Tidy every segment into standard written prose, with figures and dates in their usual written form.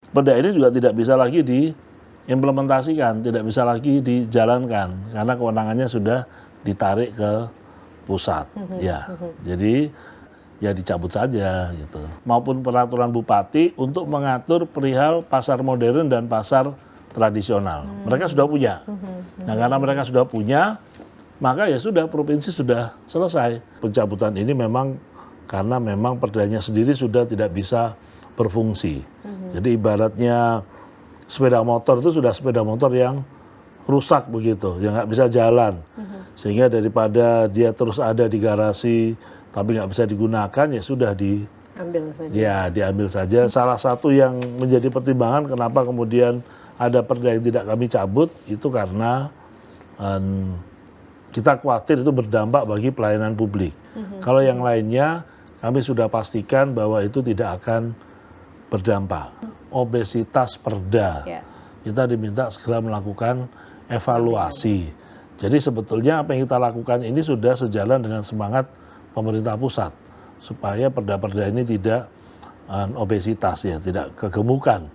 Perda ini juga tidak bisa lagi diimplementasikan, tidak bisa lagi dijalankan karena kewenangannya sudah ditarik ke pusat. Ya, jadi ya dicabut saja gitu. Maupun peraturan bupati untuk mengatur perihal pasar modern dan pasar tradisional. Mereka sudah punya. Nah, karena mereka sudah punya, maka ya sudah provinsi sudah selesai. Pencabutan ini memang karena memang perdanya sendiri sudah tidak bisa berfungsi. Jadi ibaratnya sepeda motor itu sudah sepeda motor yang rusak begitu, yang nggak bisa jalan. Sehingga daripada dia terus ada di garasi tapi nggak bisa digunakan, ya sudah diambil saja. Salah satu yang menjadi pertimbangan kenapa kemudian ada perda yang tidak kami cabut itu karena kita khawatir itu berdampak bagi pelayanan publik. Kalau yang lainnya kami sudah pastikan bahwa itu tidak akan berdampak. Obesitas perda, kita diminta segera melakukan evaluasi. Jadi sebetulnya apa yang kita lakukan ini sudah sejalan dengan semangat pemerintah pusat supaya perda-perda ini tidak obesitas, ya, tidak kegemukan.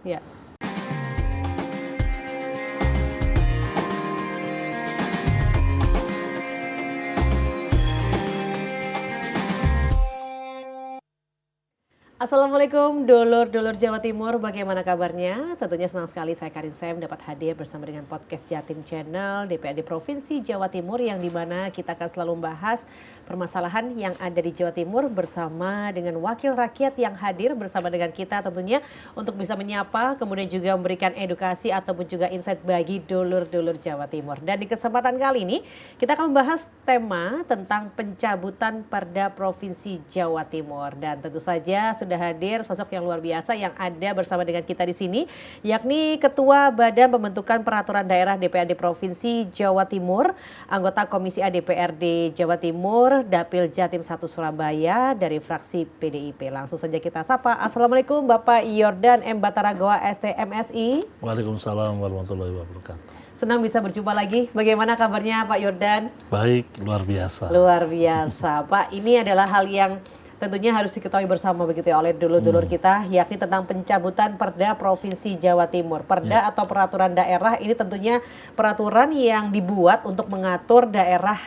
Assalamualaikum dulur-dulur Jawa Timur, bagaimana kabarnya? Tentunya senang sekali saya Karin Sem dapat hadir bersama dengan podcast Jatim Channel DPRD Provinsi Jawa Timur, yang dimana kita akan selalu membahas permasalahan yang ada di Jawa Timur bersama dengan wakil rakyat yang hadir bersama dengan kita tentunya untuk bisa menyapa, kemudian juga memberikan edukasi ataupun juga insight bagi dulur-dulur Jawa Timur. Dan di kesempatan kali ini kita akan membahas tema tentang pencabutan Perda Provinsi Jawa Timur, dan tentu saja sudah hadir sosok yang luar biasa yang ada bersama dengan kita di sini, yakni Ketua Badan Pembentukan Peraturan Daerah DPRD Provinsi Jawa Timur, anggota Komisi A DPRD Jawa Timur, Dapil Jatim 1 Surabaya dari fraksi PDIP. Langsung saja kita sapa. Assalamualaikum Bapak Yordan M. Bataragoa STMSI. Waalaikumsalam warahmatullahi wabarakatuh. Senang bisa berjumpa lagi. Bagaimana kabarnya Pak Yordan? Baik, luar biasa. Luar biasa. Pak, ini adalah hal yang tentunya harus diketahui bersama begitu ya oleh dulur-dulur kita, yakni tentang pencabutan Perda Provinsi Jawa Timur. Perda atau peraturan daerah ini tentunya peraturan yang dibuat untuk mengatur daerah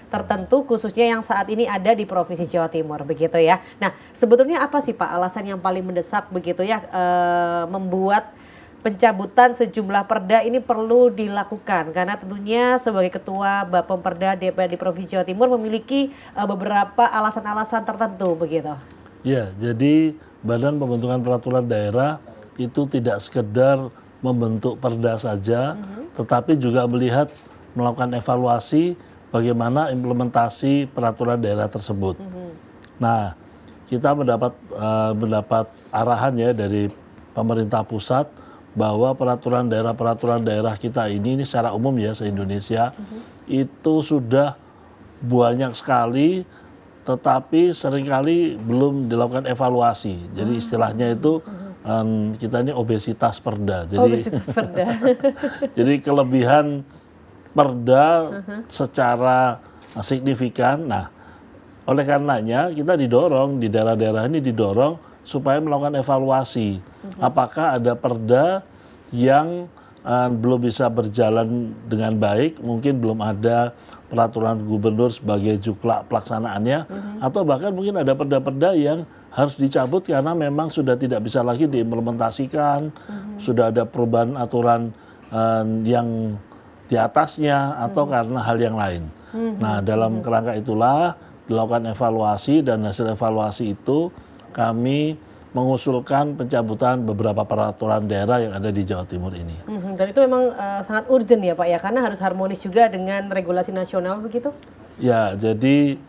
tertentu, khususnya yang saat ini ada di Provinsi Jawa Timur begitu ya. Nah, sebetulnya apa sih Pak alasan yang paling mendesak begitu ya membuat pencabutan sejumlah perda ini perlu dilakukan, karena tentunya sebagai Ketua Bapemperda DPRD Provinsi Jawa Timur memiliki beberapa alasan-alasan tertentu begitu. Ya, jadi Badan Pembentukan Peraturan Daerah itu tidak sekedar membentuk perda saja, tetapi juga melakukan evaluasi bagaimana implementasi peraturan daerah tersebut. Nah, kita mendapat arahan ya dari pemerintah pusat bahwa peraturan daerah kita ini secara umum ya se-Indonesia itu sudah banyak sekali, tetapi seringkali belum dilakukan evaluasi. Jadi istilahnya itu kita ini obesitas perda. Jadi obesitas perda. Jadi kelebihan perda secara signifikan. Nah, oleh karenanya kita didorong di daerah-daerah ini supaya melakukan evaluasi. Apakah ada perda yang belum bisa berjalan dengan baik, mungkin belum ada peraturan gubernur sebagai juklak pelaksanaannya, atau bahkan mungkin ada perda-perda yang harus dicabut karena memang sudah tidak bisa lagi diimplementasikan, sudah ada perubahan aturan yang di atasnya, atau karena hal yang lain. Nah, dalam kerangka itulah dilakukan evaluasi, dan hasil evaluasi itu kami mengusulkan pencabutan beberapa peraturan daerah yang ada di Jawa Timur ini. Dan itu memang sangat urgent ya Pak ya, karena harus harmonis juga dengan regulasi nasional begitu? Ya, jadi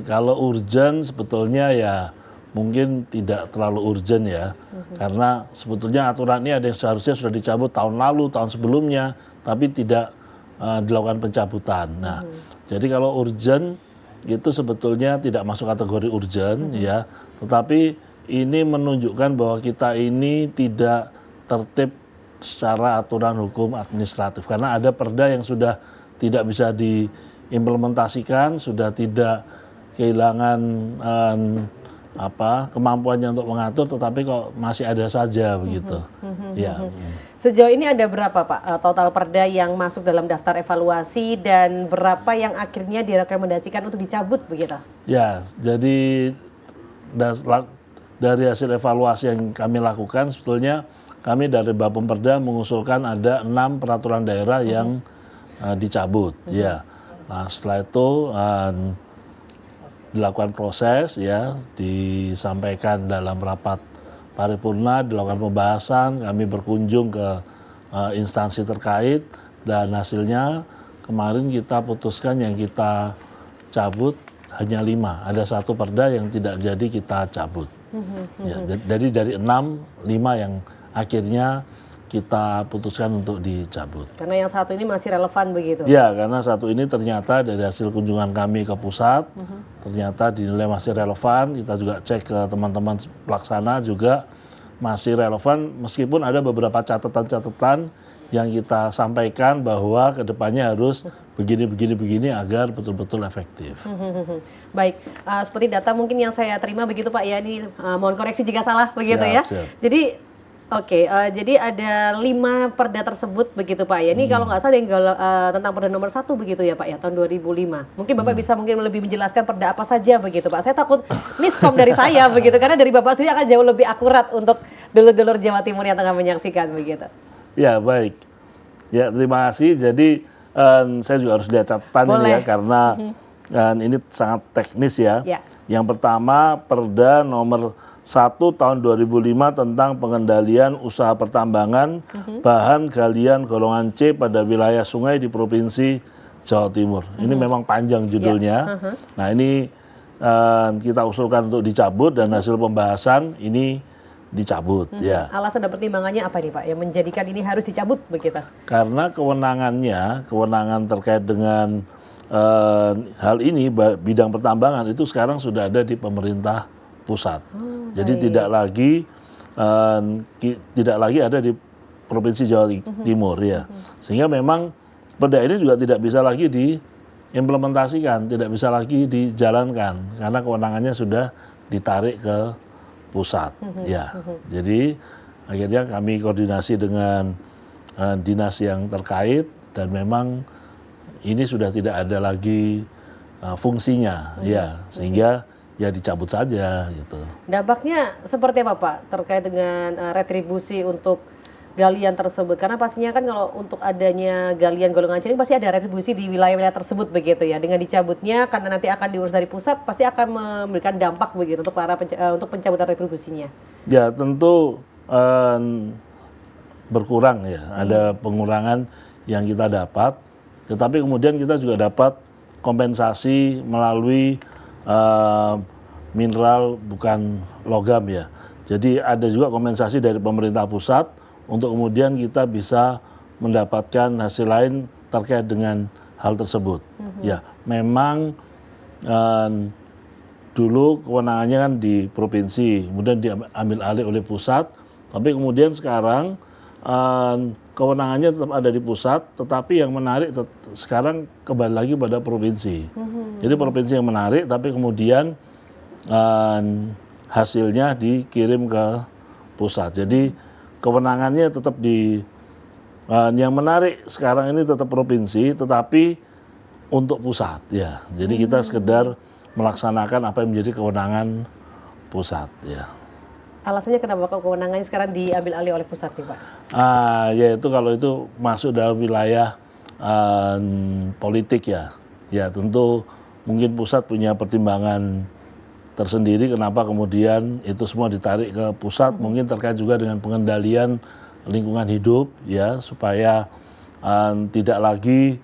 kalau urgent sebetulnya ya mungkin tidak terlalu urgent ya, karena sebetulnya aturan ini ada yang seharusnya sudah dicabut tahun lalu, tahun sebelumnya, tapi tidak dilakukan pencabutan. Nah, jadi kalau urgent itu sebetulnya tidak masuk kategori urgent ya, tetapi ini menunjukkan bahwa kita ini tidak tertib secara aturan hukum administratif, karena ada perda yang sudah tidak bisa diimplementasikan, sudah tidak kehilangan kemampuannya untuk mengatur, tetapi kok masih ada saja begitu. Ya. Sejauh ini ada berapa Pak total perda yang masuk dalam daftar evaluasi dan berapa yang akhirnya direkomendasikan untuk dicabut begitu? Ya, jadi dari hasil evaluasi yang kami lakukan, sebetulnya kami dari Bapemperda mengusulkan ada 6 peraturan daerah yang dicabut. Ya, nah setelah itu dilakukan proses, ya, disampaikan dalam rapat paripurna, dilakukan pembahasan, kami berkunjung ke instansi terkait, dan hasilnya kemarin kita putuskan yang kita cabut hanya 5. Ada 1 perda yang tidak jadi kita cabut. Ya, jadi dari 6, 5 yang akhirnya kita putuskan untuk dicabut. Karena yang satu ini masih relevan begitu? Ya, karena satu ini ternyata dari hasil kunjungan kami ke pusat, ternyata dinilai masih relevan. Kita juga cek ke teman-teman pelaksana juga masih relevan, meskipun ada beberapa catatan-catatan yang kita sampaikan bahwa kedepannya harus begini agar betul-betul efektif. Baik, seperti data mungkin yang saya terima begitu Pak ya, ini mohon koreksi jika salah begitu ya. Siap. Jadi jadi ada 5 perda tersebut begitu Pak ya. Ini kalau nggak salah yang tentang perda nomor 1 begitu ya Pak ya, tahun 2005. Mungkin Bapak bisa lebih menjelaskan perda apa saja begitu Pak. Saya takut miskom dari saya begitu, karena dari Bapak sendiri akan jauh lebih akurat untuk dulur-dulur Jawa Timur yang tengah menyaksikan begitu. Ya, baik. Ya, terima kasih. Jadi saya juga harus lihat catatan ini ya, karena ini sangat teknis ya. Yang pertama, Perda nomor 1 tahun 2005 tentang pengendalian usaha pertambangan bahan galian golongan C pada wilayah sungai di Provinsi Jawa Timur. Ini memang panjang judulnya. Nah, ini kita usulkan untuk dicabut, dan hasil pembahasan ini dicabut. Ya. Alasan dan pertimbangannya apa nih Pak yang menjadikan ini harus dicabut begitu? Karena kewenangan terkait dengan hal ini, bidang pertambangan itu sekarang sudah ada di pemerintah pusat. Jadi tidak lagi ada di Provinsi Jawa Timur ya. Sehingga memang perda ini juga tidak bisa lagi diimplementasikan, tidak bisa lagi dijalankan karena kewenangannya sudah ditarik ke pusat. Ya. Jadi akhirnya kami koordinasi dengan dinas yang terkait, dan memang ini sudah tidak ada lagi fungsinya, ya, sehingga ya dicabut saja gitu. Dampaknya seperti apa Pak terkait dengan retribusi untuk galian tersebut? Karena pastinya kan kalau untuk adanya galian golongan C ini pasti ada retribusi di wilayah-wilayah tersebut begitu ya. Dengan dicabutnya, karena nanti akan diurus dari pusat, pasti akan memberikan dampak begitu untuk untuk pencabutan retribusinya. Ya, tentu berkurang ya. Ada pengurangan yang kita dapat, tetapi kemudian kita juga dapat kompensasi melalui mineral bukan logam ya. Jadi ada juga kompensasi dari pemerintah pusat untuk kemudian kita bisa mendapatkan hasil lain terkait dengan hal tersebut. Ya, memang dulu kewenangannya kan di provinsi, kemudian diambil alih oleh pusat, tapi kemudian sekarang kewenangannya tetap ada di pusat, tetapi yang menarik sekarang kembali lagi pada provinsi. Jadi provinsi yang menarik, tapi kemudian hasilnya dikirim ke pusat. Jadi kewenangannya tetap yang menarik sekarang ini tetap provinsi, tetapi untuk pusat ya. Jadi kita sekedar melaksanakan apa yang menjadi kewenangan pusat ya. Alasannya kenapa kewenangannya sekarang diambil alih oleh pusat nih Pak? Yaitu kalau itu masuk dalam wilayah politik ya. Ya tentu mungkin pusat punya pertimbangan tersendiri kenapa kemudian itu semua ditarik ke pusat, mungkin terkait juga dengan pengendalian lingkungan hidup ya, supaya tidak lagi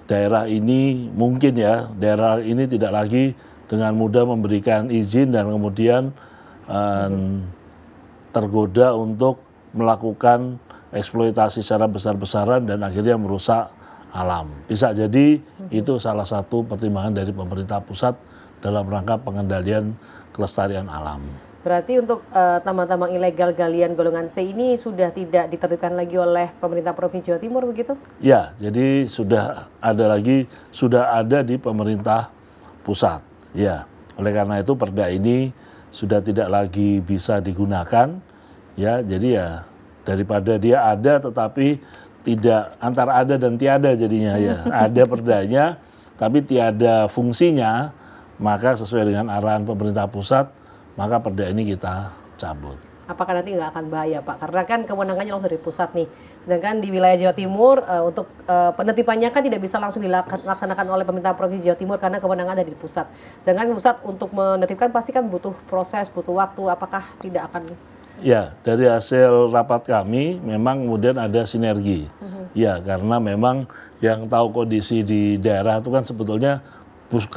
daerah ini daerah ini tidak lagi dengan mudah memberikan izin dan kemudian tergoda untuk melakukan eksploitasi secara besar-besaran dan akhirnya merusak alam. Bisa jadi itu salah satu pertimbangan dari pemerintah pusat dalam rangka pengendalian kelestarian alam. Berarti untuk tambang-tambang ilegal galian golongan C ini sudah tidak diterbitkan lagi oleh pemerintah Provinsi Jawa Timur begitu? Ya, jadi sudah ada di pemerintah pusat. Ya, oleh karena itu perda ini sudah tidak lagi bisa digunakan, ya jadi ya daripada dia ada tetapi tidak, antara ada dan tiada jadinya ya, ada perdanya tapi tiada fungsinya, maka sesuai dengan arahan pemerintah pusat, maka perda ini kita cabut. Apakah nanti nggak akan bahaya Pak? Karena kan kewenangannya langsung dari pusat nih. Sedangkan di wilayah Jawa Timur untuk penetipannya kan tidak bisa langsung dilaksanakan oleh pemerintah provinsi Jawa Timur karena kewenangan dari pusat. Sedangkan pusat untuk menetipkan pasti kan butuh proses, butuh waktu. Apakah tidak akan? Ya, dari hasil rapat kami memang kemudian ada sinergi. Ya, karena memang yang tahu kondisi di daerah itu kan sebetulnya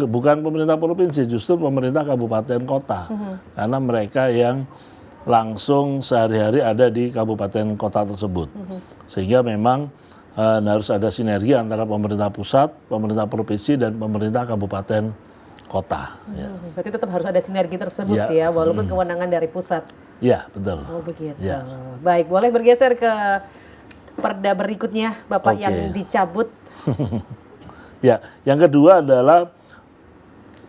bukan pemerintah provinsi, justru pemerintah kabupaten kota. Karena mereka yang langsung sehari-hari ada di kabupaten kota tersebut. Sehingga memang harus ada sinergi antara pemerintah pusat, pemerintah provinsi, dan pemerintah kabupaten kota. Ya. Berarti tetap harus ada sinergi tersebut ya, walaupun kewenangan dari pusat. Ya, betul. Oh begitu. Ya. Baik, boleh bergeser ke perda berikutnya Bapak yang dicabut. Ya, yang kedua adalah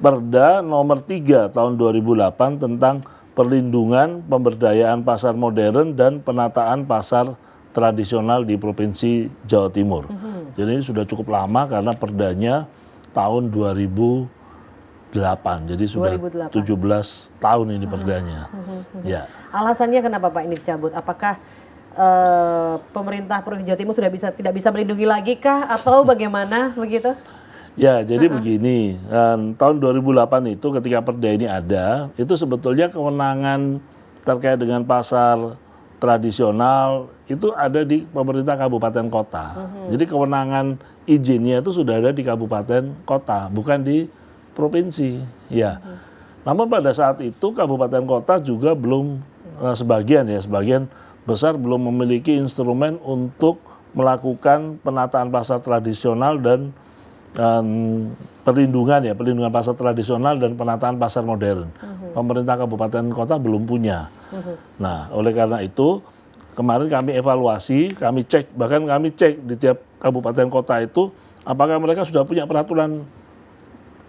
Perda nomor 3 tahun 2008 tentang perlindungan pemberdayaan pasar modern dan penataan pasar tradisional di Provinsi Jawa Timur. Jadi ini sudah cukup lama karena perdanya tahun 2008. Jadi sudah 2008. 17 tahun ini perdanya. Ya. Alasannya kenapa Pak ini dicabut? Apakah pemerintah Provinsi Jawa Timur sudah tidak bisa melindungi lagi kah atau bagaimana begitu? Ya, jadi begini, tahun 2008 itu ketika perda ini ada, itu sebetulnya kewenangan terkait dengan pasar tradisional itu ada di pemerintah kabupaten kota. Jadi kewenangan izinnya itu sudah ada di kabupaten kota, bukan di provinsi. Ya. Namun pada saat itu kabupaten kota juga belum sebagian besar belum memiliki instrumen untuk melakukan penataan pasar tradisional dan perlindungan pasar tradisional dan penataan pasar modern. Pemerintah kabupaten kota belum punya. Nah, oleh karena itu kemarin kami evaluasi, kami cek di tiap kabupaten kota itu apakah mereka sudah punya peraturan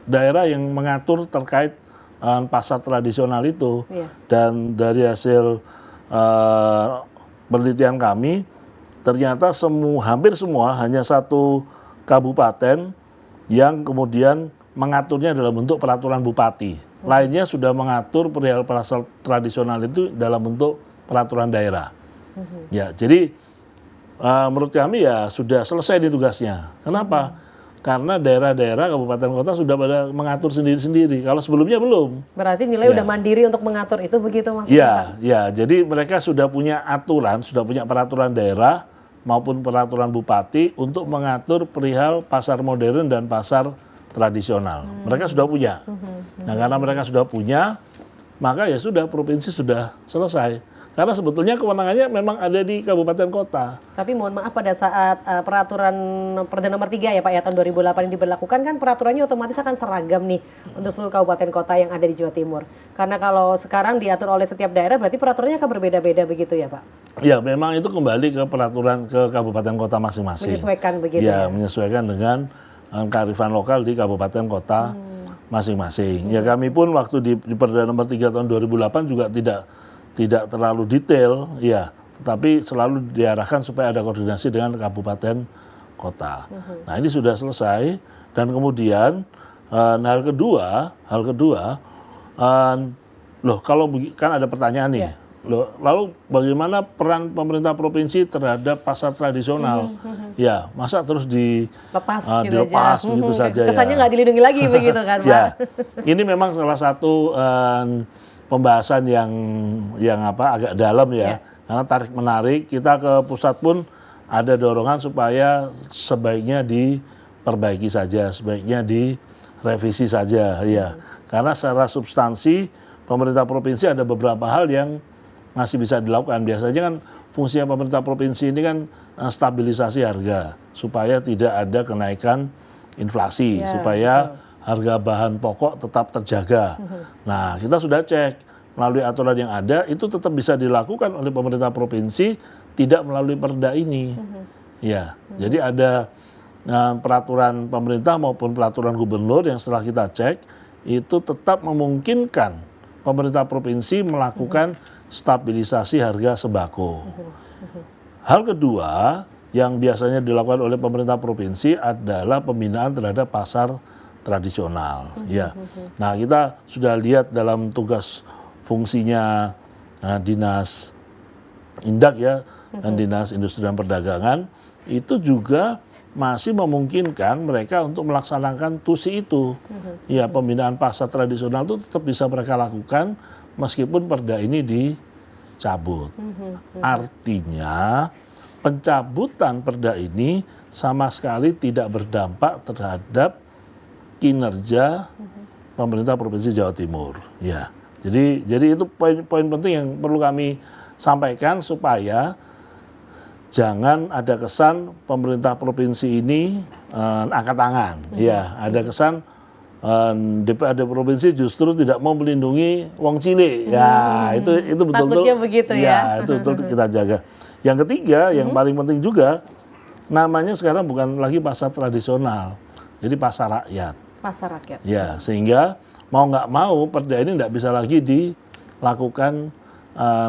daerah yang mengatur terkait pasar tradisional itu. Dan dari hasil penelitian kami ternyata hampir semua hanya satu kabupaten yang kemudian mengaturnya dalam bentuk peraturan bupati. Lainnya sudah mengatur perihal pasar tradisional itu dalam bentuk peraturan daerah. Ya, jadi menurut kami ya sudah selesai di tugasnya. Kenapa? Karena daerah-daerah kabupaten kota sudah pada mengatur sendiri-sendiri. Kalau sebelumnya belum. Berarti nilai udah mandiri untuk mengatur itu begitu maksudnya? Ya, jadi mereka sudah punya aturan, sudah punya peraturan daerah maupun peraturan bupati untuk mengatur perihal pasar modern dan pasar tradisional. Mereka sudah punya. Nah, karena mereka sudah punya, maka ya sudah provinsi sudah selesai. Karena sebetulnya kewenangannya memang ada di kabupaten kota. Tapi mohon maaf pada saat peraturan Perda nomor 3 ya Pak ya tahun 2008 yang diberlakukan kan peraturannya otomatis akan seragam nih untuk seluruh kabupaten kota yang ada di Jawa Timur. Karena kalau sekarang diatur oleh setiap daerah berarti peraturannya akan berbeda-beda begitu ya Pak? Ya, memang itu kembali ke peraturan ke kabupaten kota masing-masing. Menyesuaikan begitu ya? Menyesuaikan dengan kearifan lokal di kabupaten kota masing-masing. Ya, kami pun waktu di Perda nomor 3 tahun 2008 juga tidak terlalu detail, ya, tetapi selalu diarahkan supaya ada koordinasi dengan kabupaten kota. Nah, ini sudah selesai dan kemudian hal kedua, kalau kan ada pertanyaan nih, lalu bagaimana peran pemerintah provinsi terhadap pasar tradisional? Ya, masa terus dilepas begitu saja? Kesannya nggak dilindungi lagi begitu kan, Pak? Ya, ini memang salah satu pembahasan yang agak dalam ya, karena tarik menarik kita ke pusat pun ada dorongan supaya sebaiknya diperbaiki saja, sebaiknya direvisi saja ya, karena secara substansi pemerintah provinsi ada beberapa hal yang masih bisa dilakukan. Biasanya kan fungsinya pemerintah provinsi ini kan stabilisasi harga supaya tidak ada kenaikan inflasi, supaya harga bahan pokok tetap terjaga. Nah, kita sudah cek melalui aturan yang ada itu tetap bisa dilakukan oleh pemerintah provinsi, tidak melalui perda ini. Ya, jadi ada peraturan pemerintah maupun peraturan gubernur yang setelah kita cek itu tetap memungkinkan pemerintah provinsi melakukan stabilisasi harga sembako. Hal kedua yang biasanya dilakukan oleh pemerintah provinsi adalah pembinaan terhadap pasar tradisional. Ya, nah kita sudah lihat dalam tugas fungsinya dinas Indak ya dan dinas Industri dan Perdagangan itu juga masih memungkinkan mereka untuk melaksanakan tusi itu. Ya, pembinaan pasar tradisional itu tetap bisa mereka lakukan meskipun perda ini dicabut. Artinya pencabutan perda ini sama sekali tidak berdampak terhadap kinerja pemerintah Provinsi Jawa Timur. Ya, jadi itu poin penting yang perlu kami sampaikan supaya jangan ada kesan pemerintah provinsi ini angkat tangan. Ya, ada kesan DPRD provinsi justru tidak mau melindungi wong cilik. Ya, itu betul-betul. Takutnya begitu ya. Itu betul kita jaga. Yang ketiga, yang paling penting juga, namanya sekarang bukan lagi pasar tradisional, jadi pasar rakyat. Pasar rakyat. Ya, sehingga mau nggak mau perda ini nggak bisa lagi dilakukan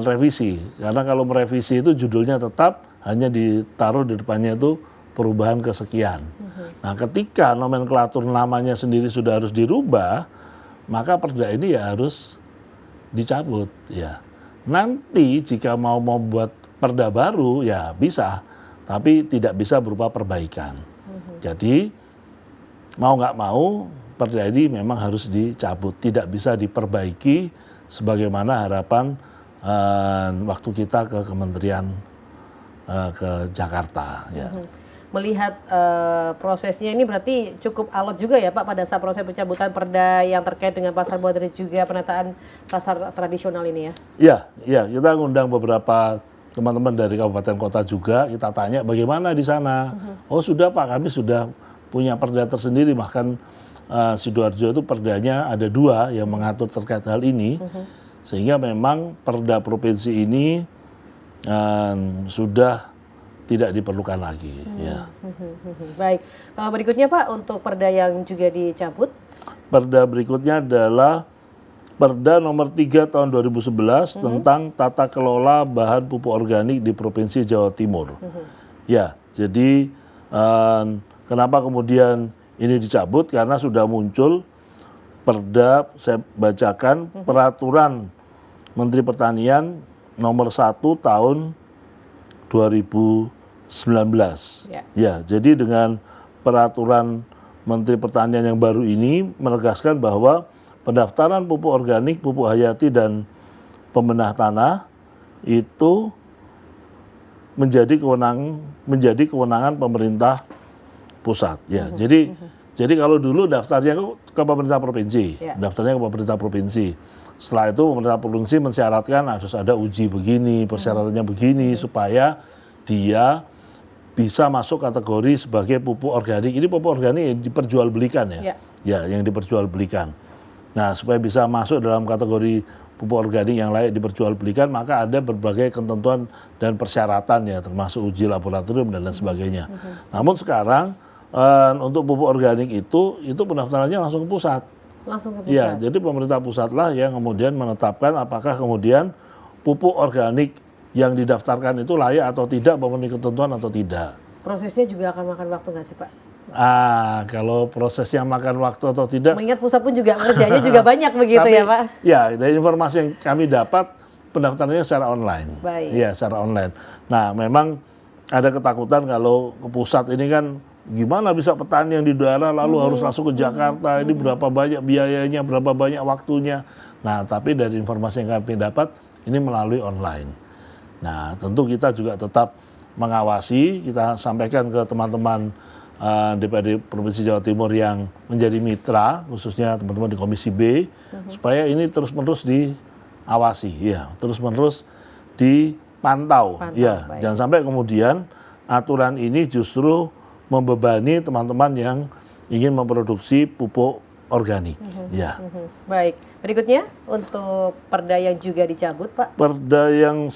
revisi. Karena kalau merevisi itu judulnya tetap hanya ditaruh di depannya itu perubahan kesekian. Nah, ketika nomenklatur namanya sendiri sudah harus dirubah, maka perda ini ya harus dicabut. Ya, nanti jika mau membuat perda baru ya bisa, tapi tidak bisa berupa perbaikan. Jadi mau nggak mau perda ini memang harus dicabut, tidak bisa diperbaiki sebagaimana harapan waktu kita ke Kementerian ke Jakarta. Ya. Melihat prosesnya ini berarti cukup alot juga ya Pak pada saat proses pencabutan perda yang terkait dengan pasar modern juga penataan pasar tradisional ini ya? Iya, kita ngundang beberapa teman-teman dari kabupaten kota juga, kita tanya bagaimana di sana. Oh sudah Pak, kami sudah punya perda tersendiri, bahkan Sidoarjo itu perdanya ada 2 yang mengatur terkait hal ini, sehingga memang perda provinsi ini sudah tidak diperlukan lagi. Ya. Baik, kalau berikutnya Pak untuk perda yang juga dicabut? Perda berikutnya adalah Perda nomor 3 tahun 2011 tentang tata kelola bahan pupuk organik di Provinsi Jawa Timur. Ya, jadi kenapa kemudian ini dicabut? Karena sudah muncul perda, saya bacakan, peraturan Menteri Pertanian nomor 1 tahun 2019. Ya, jadi dengan peraturan Menteri Pertanian yang baru ini menegaskan bahwa pendaftaran pupuk organik, pupuk hayati, dan pembenah tanah itu menjadi kewenangan pemerintah pusat. Ya, jadi kalau dulu daftarnya ke pemerintah provinsi, daftarnya ke pemerintah provinsi. Setelah itu pemerintah provinsi mensyaratkan harus ada uji begini, persyaratannya begini supaya dia bisa masuk kategori sebagai pupuk organik. Ini pupuk organik yang diperjualbelikan ya, yang diperjualbelikan. Nah, supaya bisa masuk dalam kategori pupuk organik yang layak diperjualbelikan, maka ada berbagai ketentuan dan persyaratan ya, termasuk uji laboratorium dan lain sebagainya. Namun sekarang untuk pupuk organik itu pendaftarannya langsung ke pusat. Langsung ke pusat. Ya, jadi pemerintah pusatlah yang kemudian menetapkan apakah kemudian pupuk organik yang didaftarkan itu layak atau tidak, memenuhi ketentuan atau tidak. Prosesnya juga akan makan waktu nggak sih Pak? Kalau prosesnya makan waktu atau tidak. Mengingat pusat pun juga kerjanya juga banyak begitu. Tapi, ya Pak? Ya, dari informasi yang kami dapat pendaftarannya secara online. Baik. Ya, secara online. Nah, memang ada ketakutan kalau ke pusat ini kan gimana bisa petani yang di daerah lalu harus langsung ke Jakarta, ini berapa banyak biayanya, berapa banyak waktunya. Nah, tapi dari informasi yang kami dapat ini melalui online. Nah, tentu kita juga tetap mengawasi, kita sampaikan ke teman-teman DPRD Provinsi Jawa Timur yang menjadi mitra, khususnya teman-teman di Komisi B, supaya ini terus-menerus diawasi, ya, terus-menerus dipantau, ya, baik. Jangan sampai kemudian aturan ini justru membebani teman-teman yang ingin memproduksi pupuk organik, ya. Baik, berikutnya untuk perda yang juga dicabut, Pak. Perda yang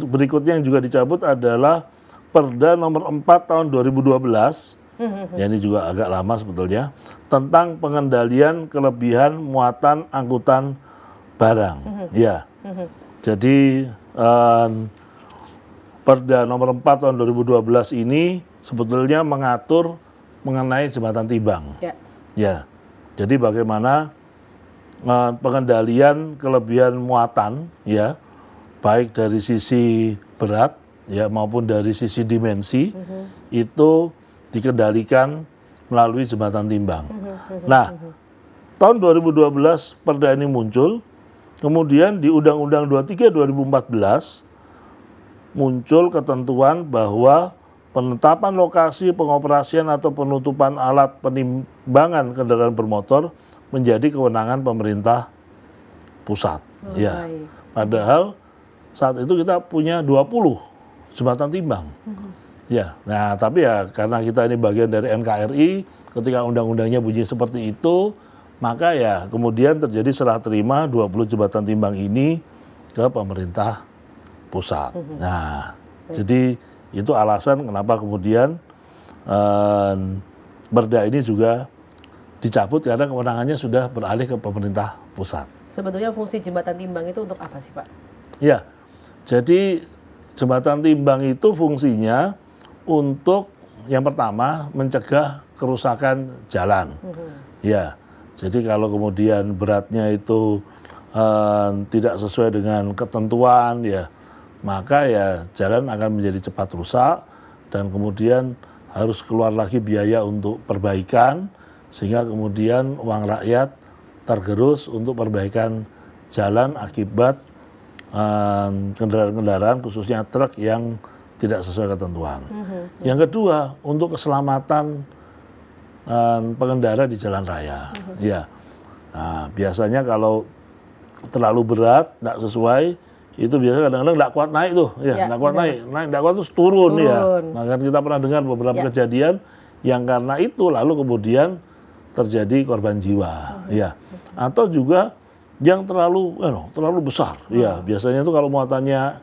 berikutnya yang juga dicabut adalah Perda nomor 4 tahun 2012. Ya, ini juga agak lama sebetulnya, tentang pengendalian kelebihan muatan angkutan barang. Ya. Jadi Perda nomor 4 tahun 2012 ini sebetulnya mengatur mengenai jembatan timbang. Ya. Ya. Jadi bagaimana pengendalian kelebihan muatan, ya, baik dari sisi berat, ya, maupun dari sisi dimensi, itu dikendalikan melalui jembatan timbang. Nah, tahun 2012 Perda ini muncul, kemudian di Undang-Undang 23 2014 muncul ketentuan bahwa penetapan lokasi pengoperasian atau penutupan alat penimbangan kendaraan bermotor menjadi kewenangan pemerintah pusat. Ya. Baik. Padahal saat itu kita punya 20 jembatan timbang. Ya. Nah, tapi ya karena kita ini bagian dari NKRI, ketika undang-undangnya bunyi seperti itu, maka ya kemudian terjadi serah terima 20 jembatan timbang ini ke pemerintah pusat. Nah, jadi itu alasan kenapa kemudian Perda ini juga dicabut karena kewenangannya sudah beralih ke pemerintah pusat. Sebetulnya fungsi jembatan timbang itu untuk apa sih Pak? Ya, jadi jembatan timbang itu fungsinya untuk yang pertama mencegah kerusakan jalan. Ya, jadi kalau kemudian beratnya itu tidak sesuai dengan ketentuan, ya, maka ya jalan akan menjadi cepat rusak dan kemudian harus keluar lagi biaya untuk perbaikan sehingga kemudian uang rakyat tergerus untuk perbaikan jalan akibat kendaraan-kendaraan khususnya truk yang tidak sesuai ketentuan. Yang kedua, untuk keselamatan pengendara di jalan raya. Ya, nah, biasanya kalau terlalu berat, tidak sesuai, itu biasanya kadang-kadang tidak kuat naik tuh, ya, tidak kuat naik, tidak kuat terus turun, ya. Nah, kan kita pernah dengar beberapa kejadian yang karena itu lalu kemudian terjadi korban jiwa, ya. Atau juga yang terlalu besar, ya. Biasanya itu kalau muatannya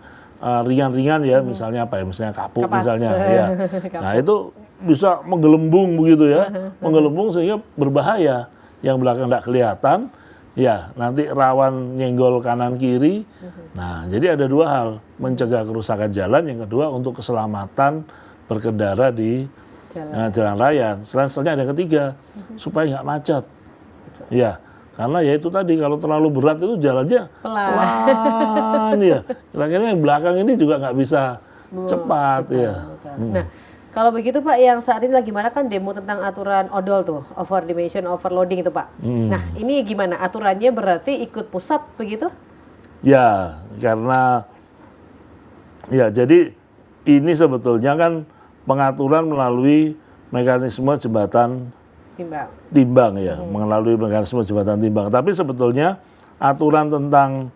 ringan-ringan, ya, misalnya apa ya, misalnya kapuk, misalnya, ya. Nah, itu bisa menggelembung begitu, ya, menggelembung sehingga berbahaya. Yang belakang tidak kelihatan. Ya, nanti rawan nyenggol kanan kiri. Nah, jadi ada dua hal, mencegah kerusakan jalan, yang kedua untuk keselamatan berkendara di jalan raya. Selanjutnya ada yang ketiga, supaya nggak macet. Ya, karena ya itu tadi kalau terlalu berat itu jalannya pelan, ya. Kira-kira yang belakang ini juga nggak bisa cepat, ya. Nah, kalau begitu Pak, yang saat ini lagi mana kan demo tentang aturan odol tuh, over dimension, overloading itu Pak. Nah, ini gimana? Aturannya berarti ikut pusat begitu? Ya, karena ya jadi ini sebetulnya kan pengaturan melalui mekanisme jembatan timbang, ya, melalui mekanisme jembatan timbang. Tapi sebetulnya aturan tentang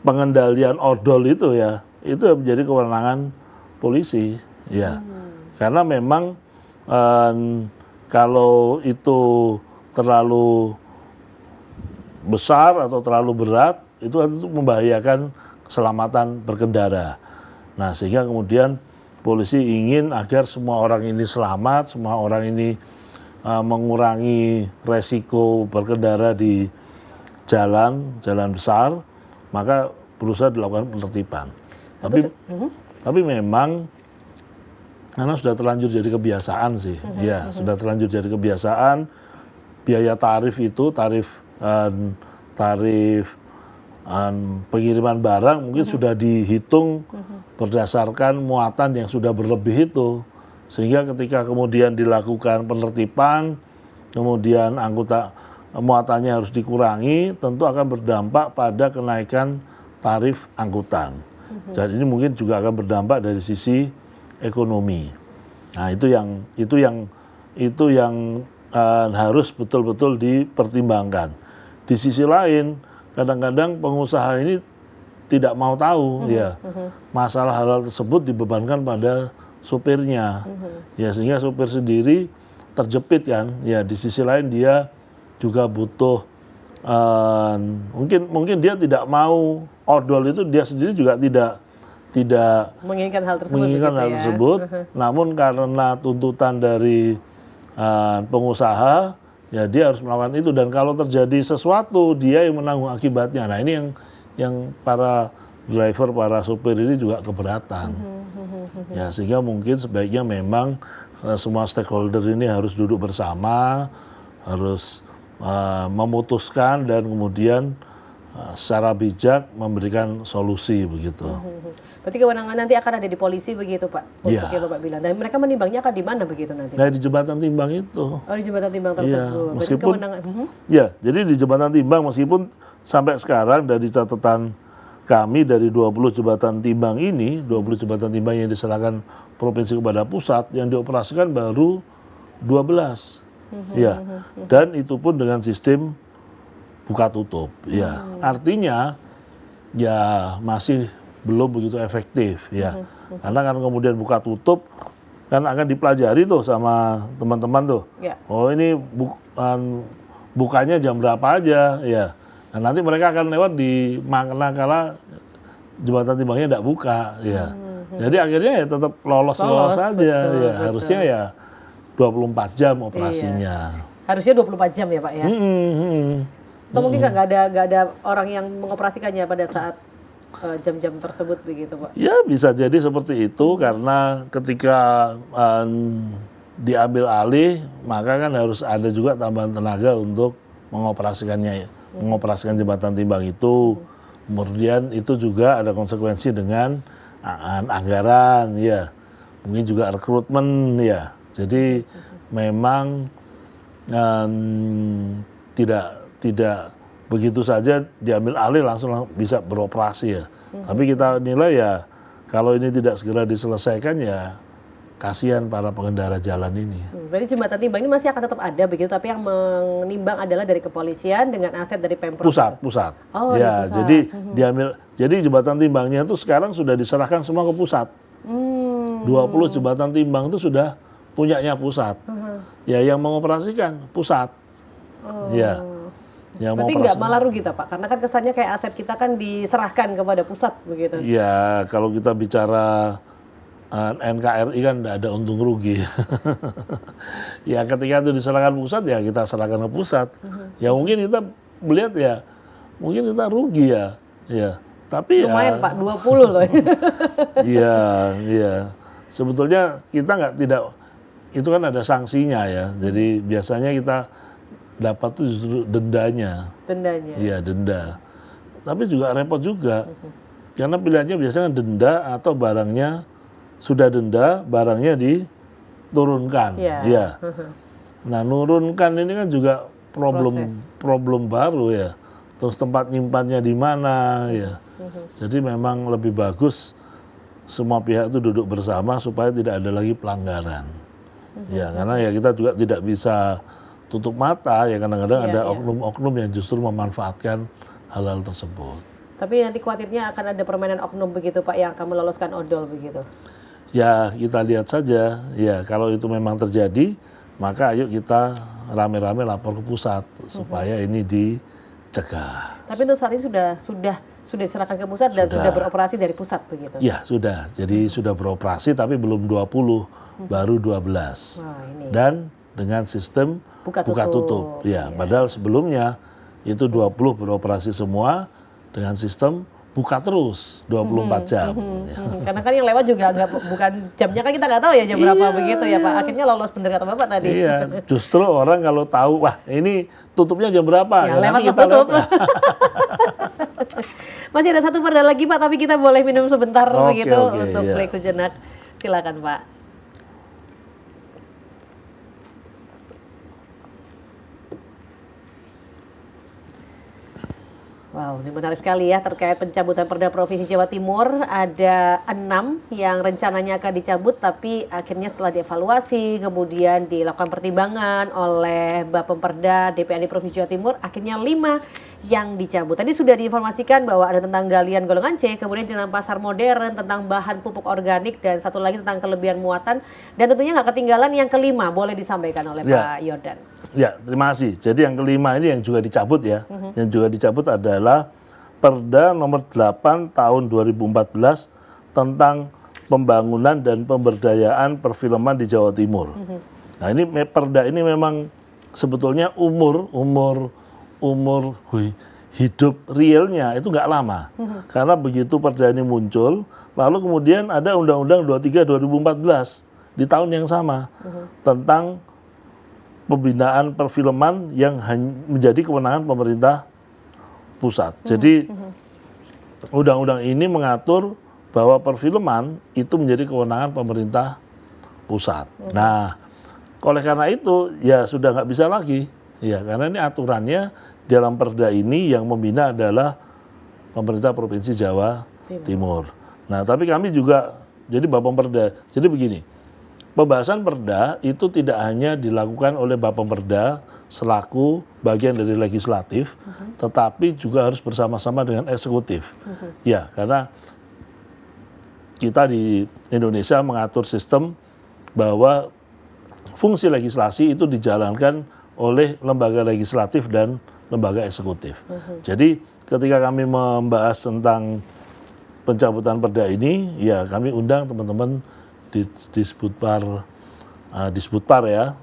pengendalian odol itu, ya, itu menjadi kewenangan polisi, ya. Karena memang kalau itu terlalu besar atau terlalu berat, itu membahayakan keselamatan berkendara. Nah, sehingga kemudian polisi ingin agar semua orang ini selamat, semua orang ini mengurangi resiko berkendara di jalan besar, maka berusaha dilakukan penertiban. Tapi memang karena sudah terlanjur jadi kebiasaan sih, ya, sudah terlanjur jadi kebiasaan. Biaya tarif itu tarif pengiriman barang mungkin sudah dihitung berdasarkan muatan yang sudah berlebih itu, sehingga ketika kemudian dilakukan penertiban, kemudian muatannya harus dikurangi, tentu akan berdampak pada kenaikan tarif angkutan. Dan ini mungkin juga akan berdampak dari sisi ekonomi. Nah, itu yang harus betul-betul dipertimbangkan. Di sisi lain, kadang-kadang pengusaha ini tidak mau tahu, ya, masalah hal tersebut dibebankan pada supirnya, ya, sehingga supir sendiri terjepit kan. Ya, di sisi lain dia juga butuh mungkin dia tidak mau odol itu, dia sendiri juga tidak menginginkan hal tersebut. Namun karena tuntutan dari pengusaha, ya dia harus melakukan itu. Dan kalau terjadi sesuatu, dia yang menanggung akibatnya. Nah ini yang para driver, para supir ini juga keberatan. Ya sehingga mungkin sebaiknya memang semua stakeholder ini harus duduk bersama, harus memutuskan dan kemudian secara bijak memberikan solusi begitu. Berarti kewenangan nanti akan ada di polisi begitu Pak, untuk yang Bapak bilang. Dan mereka menimbangnya akan di mana begitu nanti? Nah di jembatan timbang itu. Oh di jembatan timbang Iya, tersebut. Berarti meskipun kewenangan. ya, jadi di jembatan timbang meskipun sampai sekarang dari catatan kami dari 20 jembatan timbang ini, 20 jembatan timbang yang diserahkan provinsi kepada pusat, yang dioperasikan baru 12. Ya, dan itu pun dengan sistem buka tutup. Ya, artinya ya masih belum begitu efektif ya. Karena kan kemudian buka tutup kan akan dipelajari tuh sama teman-teman tuh. Ya. Oh ini bukanya jam berapa aja ya. Nah, nanti mereka akan lewat di kala jembatan timbangnya tidak buka ya. Jadi akhirnya ya tetap lolos saja betul, ya. Harusnya ya 24 jam operasinya. Harusnya 24 jam ya Pak ya. Atau mungkin nggak ada orang yang mengoperasikannya pada saat jam-jam tersebut begitu Pak? Ya bisa jadi seperti itu karena ketika diambil alih maka kan harus ada juga tambahan tenaga untuk mengoperasikannya, mengoperasikan jembatan timbang itu. Kemudian itu juga ada konsekuensi dengan anggaran ya, mungkin juga rekrutmen ya. Jadi memang tidak begitu saja diambil alih langsung bisa beroperasi ya. Tapi kita nilai ya kalau ini tidak segera diselesaikan ya kasihan para pengendara jalan ini. Berarti jembatan timbang ini masih akan tetap ada begitu, tapi yang menimbang adalah dari kepolisian dengan aset dari Pemprov. Pusat. Oh, ya, pusat. jadi jadi jembatan timbangnya itu sekarang sudah diserahkan semua ke pusat. 20 jembatan timbang itu sudah punyanya pusat. Ya, yang mengoperasikan pusat. Ya. Berarti nggak malah rugi Pak? Karena kan kesannya kayak aset kita kan diserahkan kepada pusat begitu. Ya, kalau kita bicara NKRI kan tidak ada untung rugi. Ya ketika itu diserahkan pusat ya kita serahkan ke pusat. Ya mungkin kita melihat ya mungkin kita rugi ya. Ya. Tapi lumayan ya, Pak, 20 loh. Iya. Sebetulnya kita tidak itu kan ada sanksinya ya. Jadi biasanya kita dapat tuh justru dendanya. Dendanya. Iya, denda. Tapi juga repot juga. Karena pilihannya biasanya denda atau barangnya sudah denda, barangnya diturunkan. Iya. Nah, nurunkan ini kan juga problem baru ya. Terus tempat nyimpannya di mana ya. Jadi memang lebih bagus semua pihak itu duduk bersama supaya tidak ada lagi pelanggaran. Ya, karena ya kita juga tidak bisa tutup mata ya kadang-kadang ada oknum-oknum yang justru memanfaatkan hal-hal tersebut. Tapi nanti khawatirnya akan ada permainan oknum begitu Pak yang akan meloloskan odol begitu. Ya kita lihat saja ya kalau itu memang terjadi maka ayo kita rame-rame lapor ke pusat supaya ini dicegah. Tapi untuk saat ini sudah diserahkan ke pusat dan sudah beroperasi dari pusat begitu. Ya sudah, jadi sudah beroperasi tapi belum 20, baru 12. Ini. Dan dengan sistem buka tutup. Ya, padahal sebelumnya itu 20 beroperasi semua dengan sistem buka terus 24 jam. Karena kan yang lewat juga bukan jamnya kan kita nggak tahu ya jam berapa begitu ya Pak. Akhirnya lolos bener kata Bapak tadi. Iya, justru orang kalau tahu wah ini tutupnya jam berapa ya lewat kita tutup. Masih ada satu perda lagi Pak, tapi kita boleh minum sebentar begitu untuk break sejenak. Silakan Pak. Wow, ini menarik sekali ya terkait pencabutan Perda Provinsi Jawa Timur. Ada 6 yang rencananya akan dicabut tapi akhirnya setelah dievaluasi kemudian dilakukan pertimbangan oleh Bapemperda DPRD Provinsi Jawa Timur akhirnya 5 yang dicabut. Tadi sudah diinformasikan bahwa ada tentang galian golongan C, kemudian tentang pasar modern, tentang bahan pupuk organik, dan satu lagi tentang kelebihan muatan. Dan tentunya nggak ketinggalan yang kelima, boleh disampaikan oleh Pak Yordan. Ya, terima kasih. Jadi yang kelima ini yang juga dicabut ya. Yang juga dicabut adalah Perda nomor 8 tahun 2014 tentang pembangunan dan pemberdayaan perfilman di Jawa Timur. Nah ini perda ini memang sebetulnya umur hidup realnya itu nggak lama. Karena begitu perda ini muncul, lalu kemudian ada Undang-Undang 23 2014 di tahun yang sama tentang pembinaan perfilman yang menjadi kewenangan pemerintah pusat. Jadi undang-undang ini mengatur bahwa perfilman itu menjadi kewenangan pemerintah pusat. Nah, oleh karena itu ya sudah nggak bisa lagi, ya karena ini aturannya dalam perda ini yang membina adalah pemerintah Provinsi Jawa Timur. Nah, tapi kami juga jadi Bapemperda. Jadi begini, pembahasan perda itu tidak hanya dilakukan oleh Bapemperda selaku bagian dari legislatif, tetapi juga harus bersama-sama dengan eksekutif. Ya, karena kita di Indonesia mengatur sistem bahwa fungsi legislasi itu dijalankan oleh lembaga legislatif dan lembaga eksekutif. Jadi ketika kami membahas tentang pencabutan perda ini, ya kami undang teman-teman di Disbudpar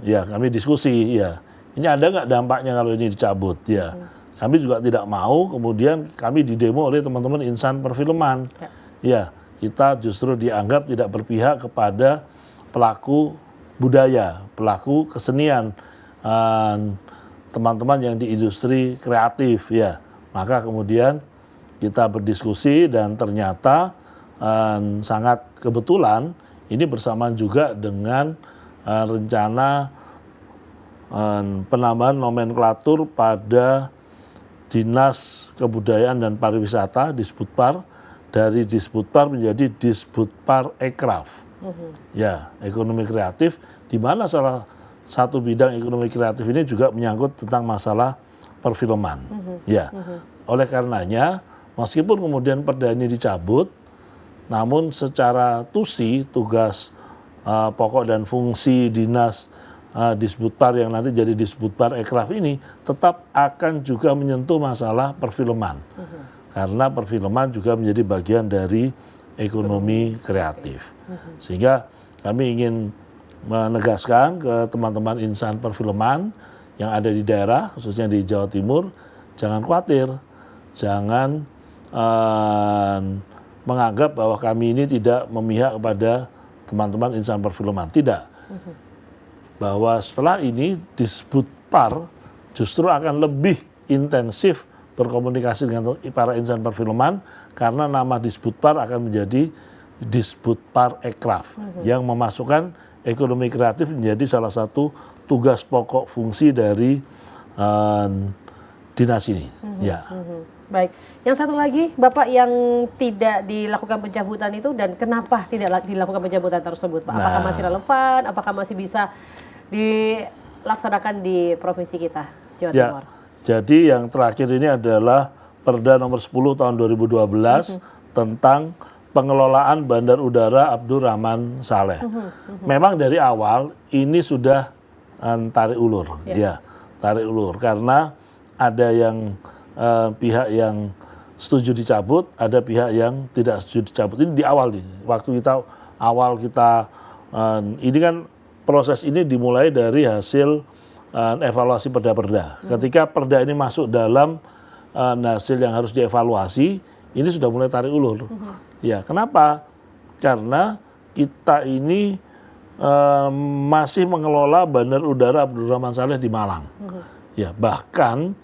ya kami diskusi ya. Ini ada nggak dampaknya kalau ini dicabut ya. Kami juga tidak mau kemudian kami didemo oleh teman-teman insan perfilman. Ya, kita justru dianggap tidak berpihak kepada pelaku budaya, pelaku kesenian, teman-teman yang di industri kreatif ya. Maka kemudian kita berdiskusi dan ternyata sangat kebetulan ini bersamaan juga dengan rencana penambahan nomenklatur pada Dinas Kebudayaan dan Pariwisata Disbudpar dari Disbudpar menjadi Disbudpar Ekraf. Ya, ekonomi kreatif, di mana salah satu bidang ekonomi kreatif ini juga menyangkut tentang masalah perfilman. Ya, oleh karenanya, meskipun kemudian perda ini dicabut, namun secara tugas pokok dan fungsi dinas Disbudpar yang nanti jadi Disbudpar Ekraf ini tetap akan juga menyentuh masalah perfilman. Karena perfilman juga menjadi bagian dari ekonomi kreatif. Sehingga kami ingin menegaskan ke teman-teman insan perfilman yang ada di daerah, khususnya di Jawa Timur, jangan khawatir, jangan menganggap bahwa kami ini tidak memihak kepada teman-teman insan perfilman. Tidak. Bahwa setelah ini Disbudpar justru akan lebih intensif berkomunikasi dengan para insan perfilman karena nama Disbudpar akan menjadi Disbudpar Ekraf yang memasukkan ekonomi kreatif menjadi salah satu tugas pokok fungsi dari dinas ini. Ya. Baik, yang satu lagi Bapak yang tidak dilakukan pencabutan itu dan kenapa tidak dilakukan pencabutan tersebut Pak? Apakah masih relevan? Apakah masih bisa dilaksanakan di provinsi kita, Jawa Timur? Jadi yang terakhir ini adalah Perda nomor 10 tahun 2012 tentang pengelolaan Bandar Udara Abdurrahman Saleh. Memang dari awal ini sudah tarik ulur, tarik ulur karena ada yang pihak yang setuju dicabut, ada pihak yang tidak setuju dicabut. Ini di awal nih, waktu kita ini kan proses ini dimulai dari hasil evaluasi perda-perda. Ketika perda ini masuk dalam hasil yang harus dievaluasi, ini sudah mulai tarik ulur. Ya, kenapa? Karena kita ini masih mengelola Bandar Udara Abdurrahman Saleh di Malang. Ya, bahkan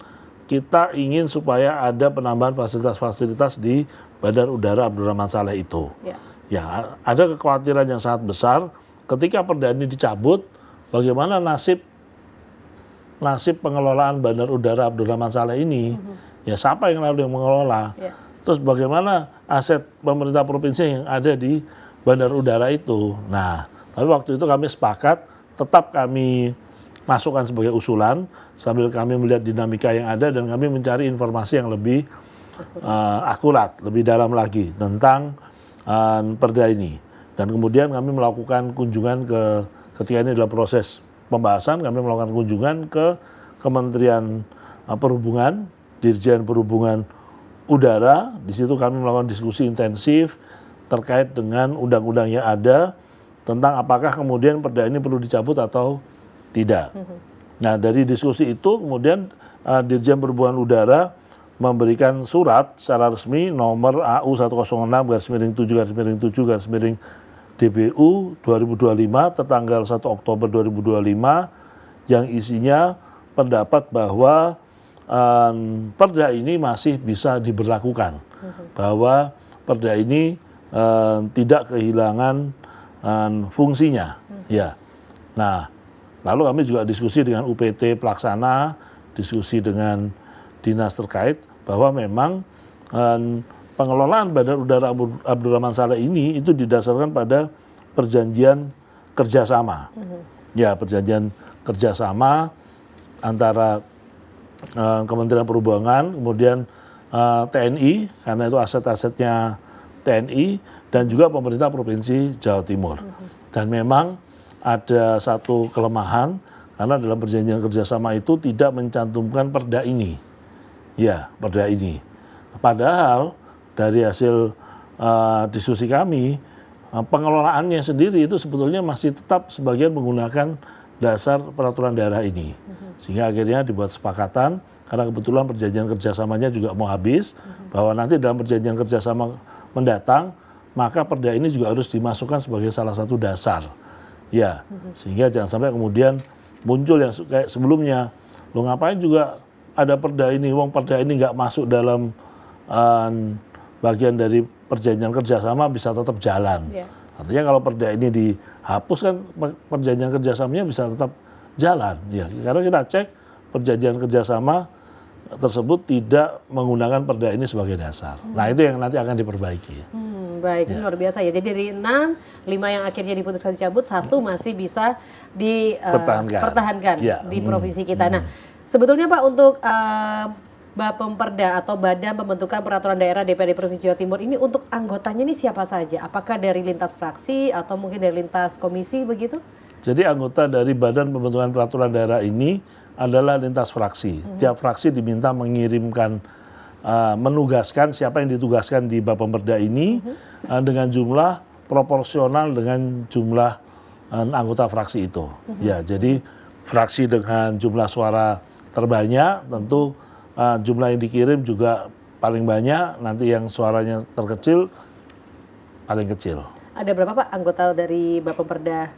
kita ingin supaya ada penambahan fasilitas-fasilitas di Bandar Udara Abdurrahman Saleh itu. Ya, ada kekhawatiran yang sangat besar ketika perda ini dicabut, bagaimana nasib pengelolaan Bandar Udara Abdurrahman Saleh ini? Ya, siapa yang lalu yang mengelola? Terus bagaimana aset pemerintah provinsi yang ada di bandar udara itu? Nah, tapi waktu itu kami sepakat, tetap kami masukkan sebagai usulan, sambil kami melihat dinamika yang ada dan kami mencari informasi yang lebih akurat, lebih dalam lagi tentang perda ini. Dan kemudian kami melakukan kunjungan ketika ini adalah proses pembahasan, kami melakukan kunjungan ke Kementerian Perhubungan, Dirjen Perhubungan Udara. Di situ kami melakukan diskusi intensif terkait dengan undang-undang yang ada tentang apakah kemudian perda ini perlu dicabut atau tidak. Nah, dari diskusi itu kemudian Dirjen Perhubungan Udara memberikan surat secara resmi nomor AU 106/7/7/DBU 2025 tertanggal 1 Oktober 2025 yang isinya pendapat bahwa perda ini masih bisa diberlakukan, bahwa perda ini tidak kehilangan fungsinya. Ya. Nah, lalu kami juga diskusi dengan UPT pelaksana, diskusi dengan dinas terkait bahwa memang pengelolaan Bandar Udara Abdurrahman Saleh ini itu didasarkan pada perjanjian kerjasama. Ya, perjanjian kerjasama antara Kementerian Perhubungan, kemudian TNI, karena itu aset-asetnya TNI, dan juga pemerintah Provinsi Jawa Timur. Dan memang ada satu kelemahan, karena dalam perjanjian kerjasama itu tidak mencantumkan perda ini. Ya, perda ini. Padahal dari hasil diskusi kami, pengelolaannya sendiri itu sebetulnya masih tetap sebagian menggunakan dasar peraturan daerah ini. Sehingga akhirnya dibuat sepakatan, karena kebetulan perjanjian kerjasamanya juga mau habis, bahwa nanti dalam perjanjian kerjasama mendatang, maka perda ini juga harus dimasukkan sebagai salah satu dasar. Ya, sehingga jangan sampai kemudian muncul yang kayak sebelumnya, lo ngapain juga ada perda ini, wong perda ini nggak masuk dalam bagian dari perjanjian kerjasama bisa tetap jalan. Yeah. Artinya kalau perda ini dihapus kan perjanjian kerjasamanya bisa tetap jalan. Ya, karena kita cek perjanjian kerjasama tersebut tidak menggunakan perda ini sebagai dasar. Nah, itu yang nanti akan diperbaiki. Baik, ini luar biasa ya. Jadi dari 6, 5 yang akhirnya diputuskan dicabut, 1 masih bisa dipertahankan di provinsi kita. Nah, sebetulnya Pak, untuk Bapemperda atau Badan Pembentukan Peraturan Daerah DPRD Provinsi Jawa Timur ini untuk anggotanya ini siapa saja? Apakah dari lintas fraksi atau mungkin dari lintas komisi begitu? Jadi anggota dari Badan Pembentukan Peraturan Daerah ini adalah lintas fraksi. Tiap fraksi diminta mengirimkan, menugaskan siapa yang ditugaskan di Bapemperda ini dengan jumlah proporsional dengan jumlah anggota fraksi itu. Ya, jadi fraksi dengan jumlah suara terbanyak tentu jumlah yang dikirim juga paling banyak, nanti yang suaranya terkecil paling kecil. Ada berapa Pak anggota dari Bapemperda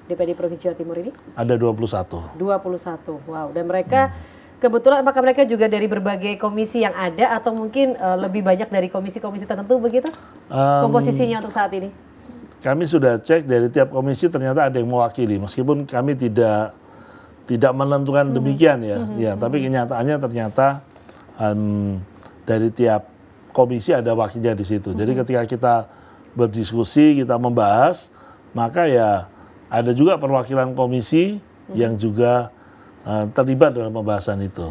DPRD Provinsi Jawa Timur ini? Ada 21. 21, wow. Dan mereka kebetulan apakah mereka juga dari berbagai komisi yang ada atau mungkin lebih banyak dari komisi-komisi tertentu begitu? Komposisinya untuk saat ini? Kami sudah cek dari tiap komisi ternyata ada yang mewakili, meskipun kami tidak menentukan demikian ya, tapi kenyataannya ternyata dari tiap komisi ada wakilnya di situ. Jadi ketika kita berdiskusi, kita membahas, maka ya ada juga perwakilan komisi yang juga terlibat dalam pembahasan itu.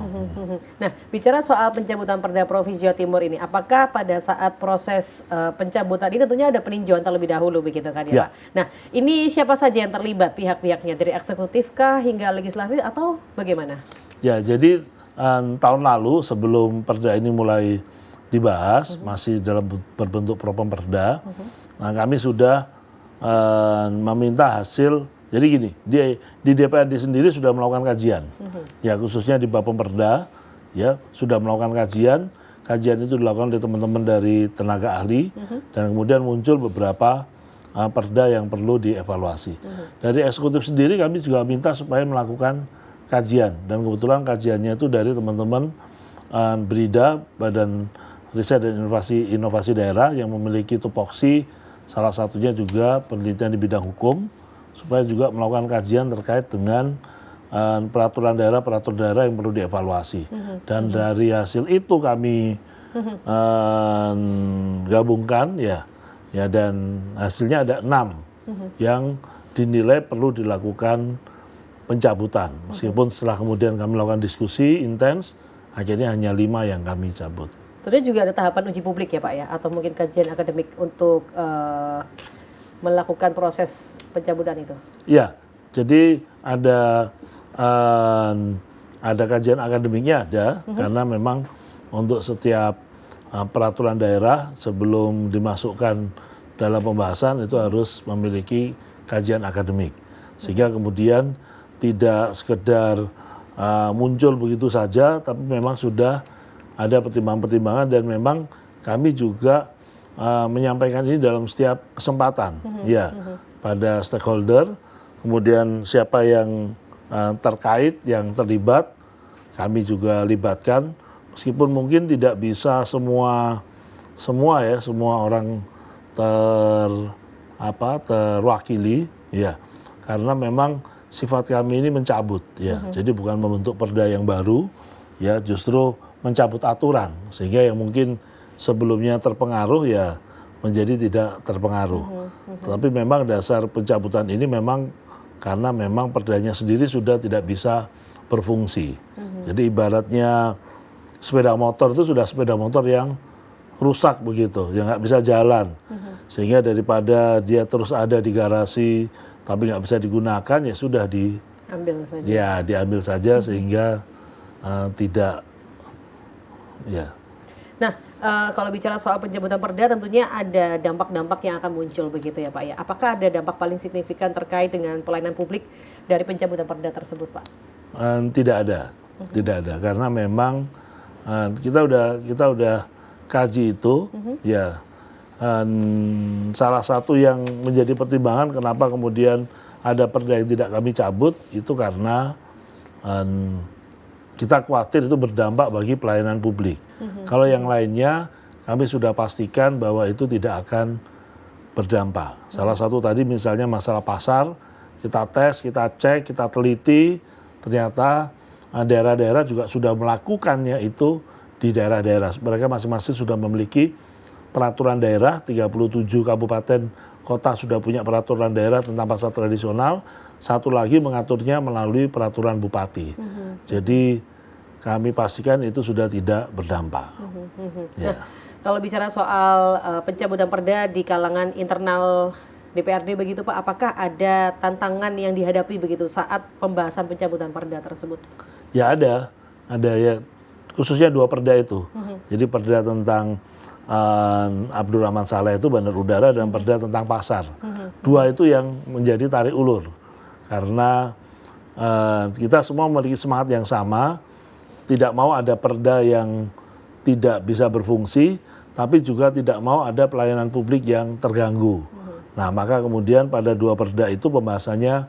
Nah, bicara soal pencabutan Perda Provinsi Jawa Timur ini, apakah pada saat proses pencabutan ini tentunya ada peninjauan terlebih dahulu begitu kan ya Pak? Nah, ini siapa saja yang terlibat pihak-pihaknya, dari eksekutif kah hingga legislatif atau bagaimana? Ya, jadi tahun lalu sebelum perda ini mulai dibahas, masih dalam berbentuk Propemperda, nah kami sudah meminta hasil. Jadi gini, di DPRD sendiri sudah melakukan kajian, ya khususnya di Bapemperda, ya sudah melakukan kajian. Kajian itu dilakukan oleh teman-teman dari tenaga ahli, dan kemudian muncul beberapa perda yang perlu dievaluasi. Dari eksekutif sendiri kami juga minta supaya melakukan kajian, dan kebetulan kajiannya itu dari teman-teman BRIDA, Badan Riset dan Inovasi Daerah yang memiliki tupoksi, salah satunya juga penelitian di bidang hukum, supaya juga melakukan kajian terkait dengan peraturan daerah yang perlu dievaluasi. Dan dari hasil itu kami gabungkan ya dan hasilnya ada 6 yang dinilai perlu dilakukan pencabutan. Meskipun setelah kemudian kami melakukan diskusi intens, akhirnya hanya 5 yang kami cabut. Tentunya juga ada tahapan uji publik ya Pak ya, atau mungkin kajian akademik untuk melakukan proses pencabutan itu? Ya, jadi ada kajian akademiknya karena memang untuk setiap peraturan daerah sebelum dimasukkan dalam pembahasan itu harus memiliki kajian akademik. Sehingga kemudian tidak sekedar muncul begitu saja, tapi memang sudah ada pertimbangan-pertimbangan dan memang kami juga menyampaikan ini dalam setiap kesempatan, ya, pada stakeholder, kemudian siapa yang terkait, yang terlibat, kami juga libatkan, meskipun mungkin tidak bisa semua orang terwakili, ya, karena memang sifat kami ini mencabut, ya, jadi bukan membentuk perda yang baru, ya, justru mencabut aturan sehingga yang mungkin sebelumnya terpengaruh ya menjadi tidak terpengaruh. Tetapi memang dasar pencabutan ini memang karena memang perdanya sendiri sudah tidak bisa berfungsi. Jadi ibaratnya sepeda motor itu sudah sepeda motor yang rusak begitu, yang nggak bisa jalan. Sehingga daripada dia terus ada di garasi tapi nggak bisa digunakan, ya sudah diambil saja sehingga tidak, ya. Nah, kalau bicara soal pencabutan perda tentunya ada dampak-dampak yang akan muncul begitu ya Pak ya. Apakah ada dampak paling signifikan terkait dengan pelayanan publik dari pencabutan perda tersebut Pak? Tidak ada, karena memang kita udah kaji itu, ya. Salah satu yang menjadi pertimbangan kenapa kemudian ada perda yang tidak kami cabut itu karena kita khawatir itu berdampak bagi pelayanan publik. Kalau yang lainnya kami sudah pastikan bahwa itu tidak akan berdampak. Salah satu tadi misalnya masalah pasar, kita tes, kita cek, kita teliti, ternyata daerah-daerah juga sudah melakukannya itu di daerah-daerah. Mereka masing-masing sudah memiliki peraturan daerah, 37 kabupaten kota sudah punya peraturan daerah tentang pasar tradisional, satu lagi mengaturnya melalui peraturan bupati. Jadi kami pastikan itu sudah tidak berdampak. Ya. Nah, kalau bicara soal pencabutan perda di kalangan internal DPRD begitu Pak, apakah ada tantangan yang dihadapi begitu saat pembahasan pencabutan perda tersebut? Ya ada ya, khususnya 2 perda itu. Jadi perda tentang Abdurrahman Saleh itu bandar udara dan perda tentang pasar. 2 itu yang menjadi tarik ulur karena kita semua memiliki semangat yang sama, tidak mau ada perda yang tidak bisa berfungsi, tapi juga tidak mau ada pelayanan publik yang terganggu. Nah, maka kemudian pada 2 perda itu pembahasannya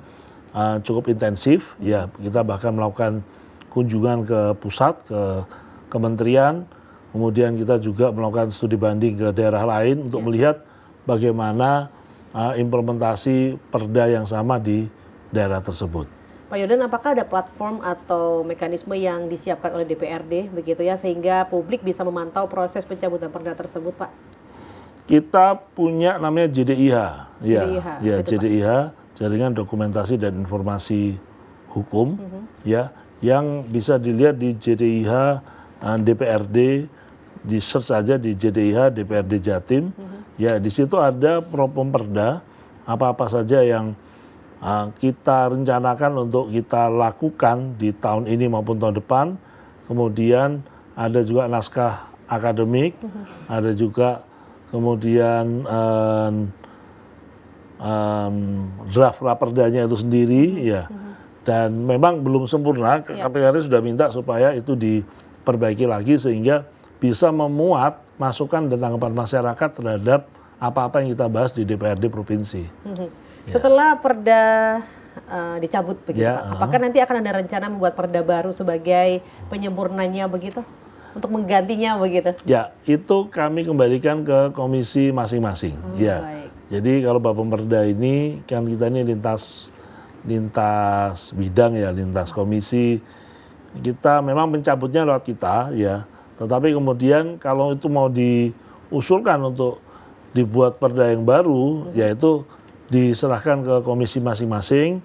cukup intensif, ya, kita bahkan melakukan kunjungan ke pusat, ke kementerian. Kemudian kita juga melakukan studi banding ke daerah lain untuk melihat bagaimana implementasi perda yang sama di daerah tersebut. Pak Yordan, apakah ada platform atau mekanisme yang disiapkan oleh DPRD begitu ya sehingga publik bisa memantau proses pencabutan perda tersebut, Pak? Kita punya namanya JDIH, JDIH, Jaringan Dokumentasi dan Informasi Hukum, ya, yang bisa dilihat di JDIH DPRD. Di search saja di JDIH DPRD Jatim, ya, di situ ada perda apa-apa saja yang kita rencanakan untuk kita lakukan di tahun ini maupun tahun depan. Kemudian ada juga naskah akademik, ada juga kemudian draft raperdanya itu sendiri, ya, dan memang belum sempurna. KPRD sudah minta supaya itu diperbaiki lagi sehingga bisa memuat masukan dan tanggapan masyarakat terhadap apa-apa yang kita bahas di DPRD provinsi. Setelah perda dicabut begitu, Pak, apakah nanti akan ada rencana membuat perda baru sebagai penyempurnanya begitu, untuk menggantinya begitu? Ya, itu kami kembalikan ke komisi masing-masing. Ya, jadi kalau Bapemperda ini kan kita ini lintas bidang, ya, lintas komisi. Kita memang mencabutnya lewat kita, ya. Tetapi kemudian kalau itu mau diusulkan untuk dibuat perda yang baru, yaitu diserahkan ke komisi masing-masing,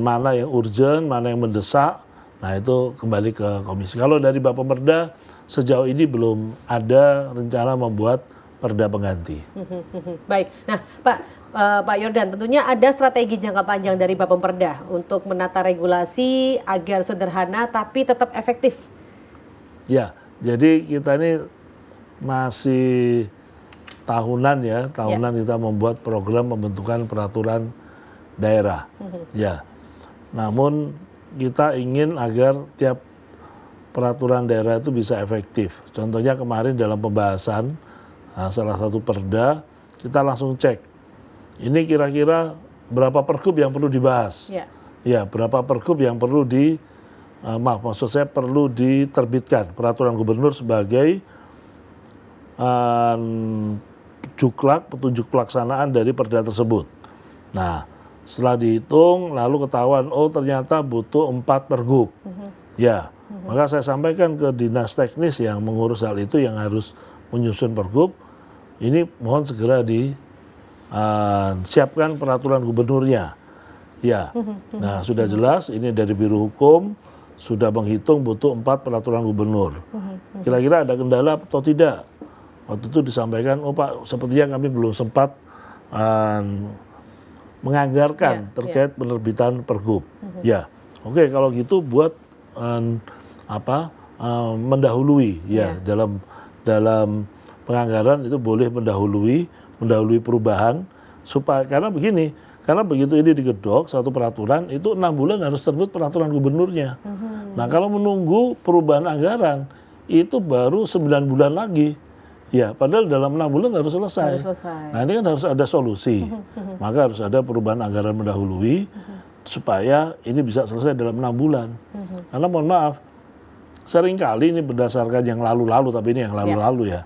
mana yang urgent, mana yang mendesak, nah itu kembali ke komisi. Kalau dari Bapemperda sejauh ini belum ada rencana membuat perda pengganti. Baik, nah Pak Yordan, tentunya ada strategi jangka panjang dari Bapemperda untuk menata regulasi agar sederhana tapi tetap efektif. Ya, jadi kita ini masih tahunan, ya, kita membuat program pembentukan peraturan daerah. Ya, namun kita ingin agar tiap peraturan daerah itu bisa efektif. Contohnya kemarin dalam pembahasan salah satu perda, kita langsung cek, ini kira-kira berapa pergub yang perlu dibahas. Ya, berapa pergub yang perlu maksud saya perlu diterbitkan peraturan gubernur sebagai petunjuk pelaksanaan dari perda tersebut. Nah, setelah dihitung lalu ketahuan, oh ternyata butuh 4 pergub. Ya, maka saya sampaikan ke dinas teknis yang mengurus hal itu yang harus menyusun pergub. Ini mohon segera disiapkan peraturan gubernurnya. Ya, nah sudah jelas ini dari Biro Hukum sudah menghitung butuh 4 peraturan gubernur. Kira-kira ada kendala atau tidak? Waktu itu disampaikan, oh Pak, sepertinya kami belum sempat menganggarkan terkait penerbitan pergub. Ya, oke, kalau gitu buat mendahului ya dalam penganggaran itu boleh mendahului perubahan supaya karena begitu ini digedok satu peraturan itu 6 bulan harus terbit peraturan gubernurnya. Nah, kalau menunggu perubahan anggaran itu baru 9 bulan lagi. Ya, padahal dalam 6 bulan harus selesai. Nah, ini kan harus ada solusi. Maka harus ada perubahan anggaran mendahului supaya ini bisa selesai dalam 6 bulan. Karena mohon maaf, seringkali ini berdasarkan yang lalu-lalu, tapi ini yang lalu-lalu ya.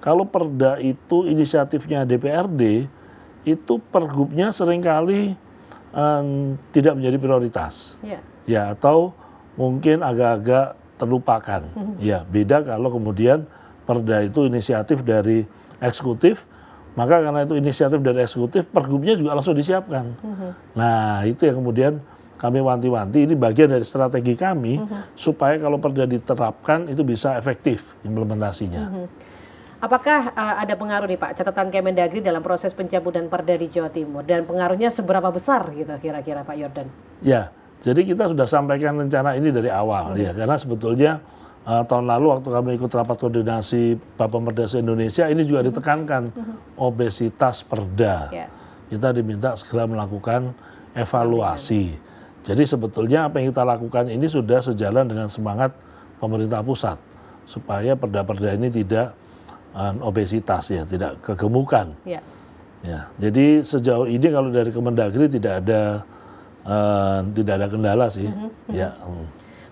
Kalau perda itu inisiatifnya DPRD, itu pergubnya seringkali tidak menjadi prioritas. Ya, atau mungkin agak-agak terlupakan. Ya, beda kalau kemudian perda itu inisiatif dari eksekutif, maka karena itu inisiatif dari eksekutif, pergubnya juga langsung disiapkan. Nah, itu yang kemudian kami wanti-wanti, ini bagian dari strategi kami, supaya kalau perda diterapkan itu bisa efektif implementasinya. Apakah ada pengaruh nih Pak, catatan Kemendagri dalam proses pencabutan perda di Jawa Timur, dan pengaruhnya seberapa besar gitu kira-kira Pak Yordan? Ya, jadi kita sudah sampaikan rencana ini dari awal ya, karena sebetulnya tahun lalu waktu kami ikut rapat koordinasi Bappemerda se-Indonesia ini juga ditekankan obesitas perda. Kita diminta segera melakukan evaluasi. Jadi sebetulnya apa yang kita lakukan ini sudah sejalan dengan semangat pemerintah pusat supaya perda-perda ini tidak obesitas ya, tidak kegemukan. Ya, jadi sejauh ini kalau dari Kemendagri tidak ada kendala sih.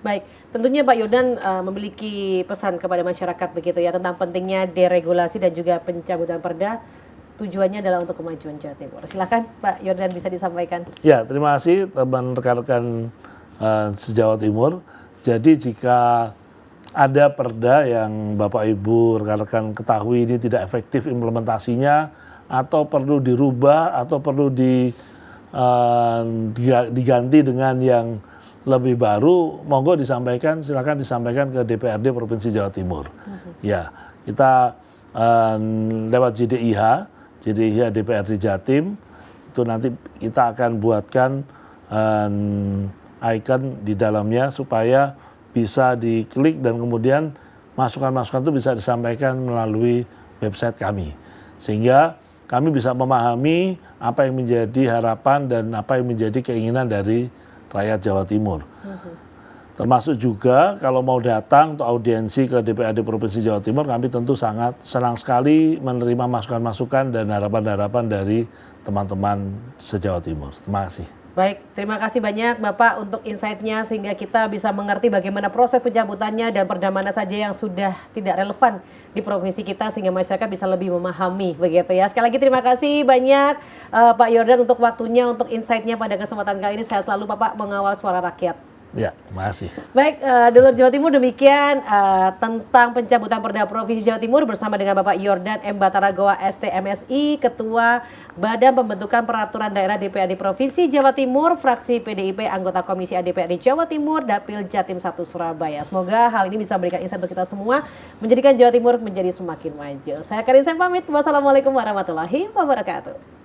Baik, tentunya Pak Yordan memiliki pesan kepada masyarakat begitu ya tentang pentingnya deregulasi dan juga pencabutan perda. Tujuannya adalah untuk kemajuan Jawa Timur. Silakan Pak Yordan bisa disampaikan. Ya, terima kasih teman rekan-rekan se-Jawa Timur. Jadi jika ada perda yang Bapak Ibu rekan-rekan ketahui ini tidak efektif implementasinya atau perlu dirubah atau perlu diganti dengan yang lebih baru, monggo disampaikan, silakan disampaikan ke DPRD Provinsi Jawa Timur. Ya, kita lewat JDIH DPRD Jatim, itu nanti kita akan buatkan icon di dalamnya supaya bisa diklik dan kemudian masukan-masukan itu bisa disampaikan melalui website kami. Sehingga kami bisa memahami apa yang menjadi harapan dan apa yang menjadi keinginan dari rakyat Jawa Timur. Termasuk juga kalau mau datang atau audiensi ke DPRD Provinsi Jawa Timur, kami tentu sangat senang sekali menerima masukan-masukan dan harapan-harapan dari teman-teman se-Jawa Timur. Terima kasih. Baik, terima kasih banyak Bapak untuk insight-nya sehingga kita bisa mengerti bagaimana proses pencabutannya dan perda mana saja yang sudah tidak relevan di provinsi kita sehingga masyarakat bisa lebih memahami begitu ya. Sekali lagi terima kasih banyak Pak Yordan untuk waktunya, untuk insight-nya pada kesempatan kali ini. Sehat selalu Bapak mengawal suara rakyat. Ya, terima kasih. Baik, Dulur Jawa Timur, demikian tentang pencabutan perda Provinsi Jawa Timur bersama dengan Bapak Yordan M. Bataragoa ST-MSI, Ketua Badan Pembentukan Peraturan Daerah DPRD Provinsi Jawa Timur, fraksi PDIP, anggota Komisi A DPRD Jawa Timur, Dapil Jatim 1 Surabaya. Semoga hal ini bisa memberikan insight untuk kita semua, menjadikan Jawa Timur menjadi semakin maju. Saya Karin Sem pamit, wassalamualaikum warahmatullahi wabarakatuh.